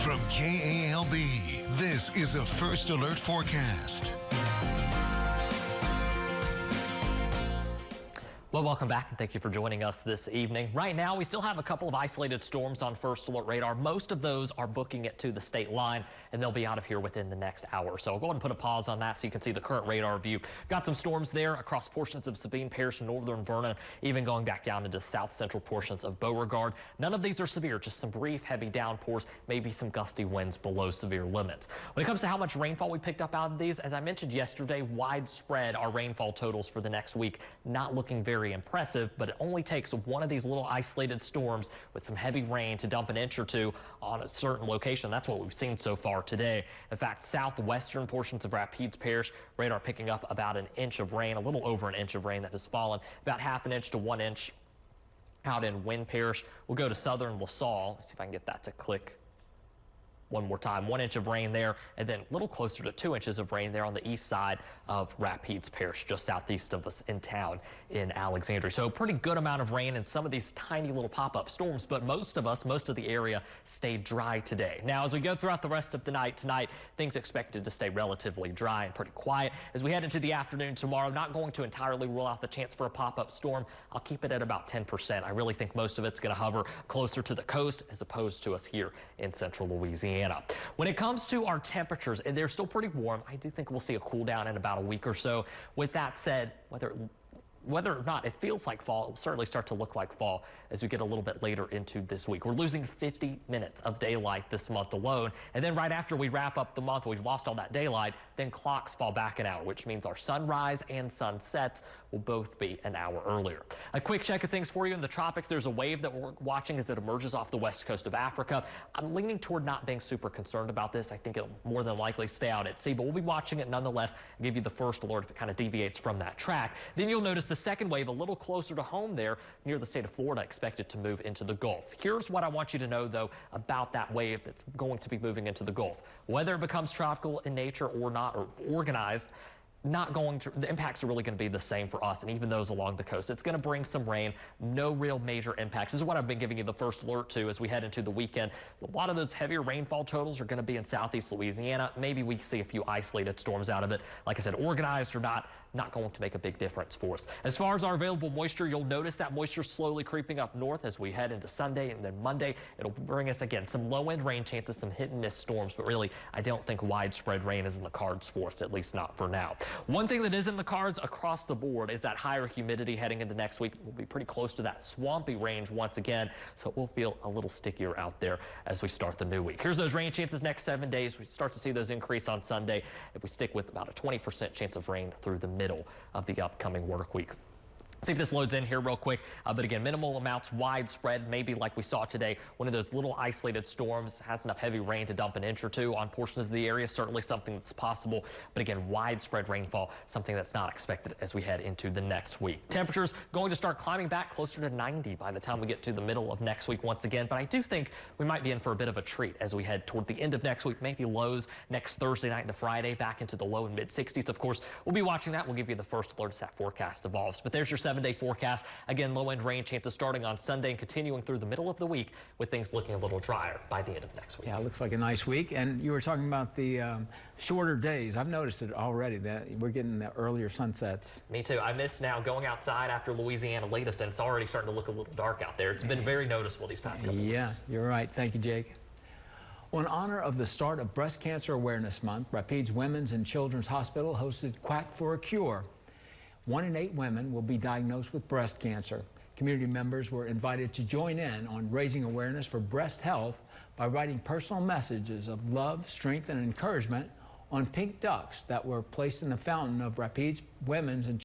From KALB, this is a First Alert forecast. Well, welcome back and thank you for joining us this evening. Right now, we still have a couple of isolated storms on First Alert radar. Most of those are booking it to the state line, and they'll be out of here within the next hour. So I'll go ahead and put a pause on that so you can see the current radar view. Got some storms there across portions of Sabine Parish, northern Vernon, even going back down into south central portions of Beauregard. None of these are severe, just some brief heavy downpours, maybe some gusty winds below severe limits. When it comes to how much rainfall we picked up out of these, as I mentioned yesterday, widespread our rainfall totals for the next week, not looking very impressive, but it only takes one of these little isolated storms with some heavy rain to dump an inch or two on a certain location. That's what we've seen so far today. In fact, southwestern portions of Rapides Parish, radar picking up about an inch of rain, a little over an inch of rain that has fallen, about half an inch to 1 inch out in Wynn Parish. We'll go to southern LaSalle. Let's see if I can get that to click one more time. 1 inch of rain there, and then a little closer to 2 inches of rain there on the east side of Rapides Parish, just southeast of us in town in Alexandria. So a pretty good amount of rain and some of these tiny little pop-up storms, but most of the area stayed dry today. Now, as we go throughout the rest of the night tonight, things expected to stay relatively dry and pretty quiet. As we head into the afternoon tomorrow, not going to entirely rule out the chance for a pop-up storm. I'll keep it at about 10%. I really think most of it's going to hover closer to the coast as opposed to us here in central Louisiana. When it comes to our temperatures, and they're still pretty warm, I do think we'll see a cool down in about a week or so. With that said, whether or not it feels like fall, it will certainly start to look like fall as we get a little bit later into this week. We're losing 50 minutes of daylight this month alone, and then right after we wrap up the month, we've lost all that daylight, then clocks fall back an hour, which means our sunrise and sunsets will both be an hour earlier. A quick check of things for you in the tropics. There's a wave that we're watching as it emerges off the west coast of Africa. I'm leaning toward not being super concerned about this. I think it'll more than likely stay out at sea, but we'll be watching it nonetheless and give you the first alert if it kind of deviates from that track. Then you'll notice the second wave a little closer to home there near the state of Florida, expected to move into the Gulf. Here's what I want you to know, though, about that wave that's going to be moving into the Gulf. Whether it becomes tropical in nature or not, or organized, the impacts are really going to be the same for us and even those along the coast. It's going to bring some rain, no real major impacts. This is what I've been giving you the first alert to as we head into the weekend. A lot of those heavier rainfall totals are going to be in southeast Louisiana. Maybe we see a few isolated storms out of it. Like I said, organized or not going to make a big difference for us. As far as our available moisture, you'll notice that moisture slowly creeping up north as we head into Sunday, and then Monday it'll bring us again some low-end rain chances, some hit and miss storms, but really I don't think widespread rain is in the cards for us, at least not for now. One thing that is in the cards across the board is that higher humidity heading into next week. We'll be pretty close to that swampy range once again, so it will feel a little stickier out there as we start the new week. Here's those rain chances next 7 days. We start to see those increase on Sunday if we stick with about a 20% chance of rain through the middle of the upcoming work week. See if this loads in here real quick. But again, minimal amounts widespread, maybe like we saw today. One of those little isolated storms has enough heavy rain to dump an inch or two on portions of the area. Certainly something that's possible. But again, widespread rainfall, something that's not expected as we head into the next week. Temperatures going to start climbing back closer to 90 by the time we get to the middle of next week once again. But I do think we might be in for a bit of a treat as we head toward the end of next week. Maybe lows next Thursday night into Friday back into the low and mid 60s. Of course, we'll be watching that. We'll give you the first alert as that forecast evolves. But there's your 7-day forecast. Again, low-end rain chances starting on Sunday and continuing through the middle of the week with things looking a little drier by the end of next week. Yeah, it looks like a nice week. And you were talking about the shorter days. I've noticed it already that we're getting the earlier sunsets. Me too. I miss now going outside after Louisiana latest, and it's already starting to look a little dark out there. It's been very noticeable these past couple of weeks. Yeah, you're right. Thank you, Jake. Well, in honor of the start of Breast Cancer Awareness Month, Rapides Women's and Children's Hospital hosted Quack for a Cure. 1 in 8 women will be diagnosed with breast cancer. Community members were invited to join in on raising awareness for breast health by writing personal messages of love, strength, and encouragement on pink ducks that were placed in the fountain of Rapides Women's and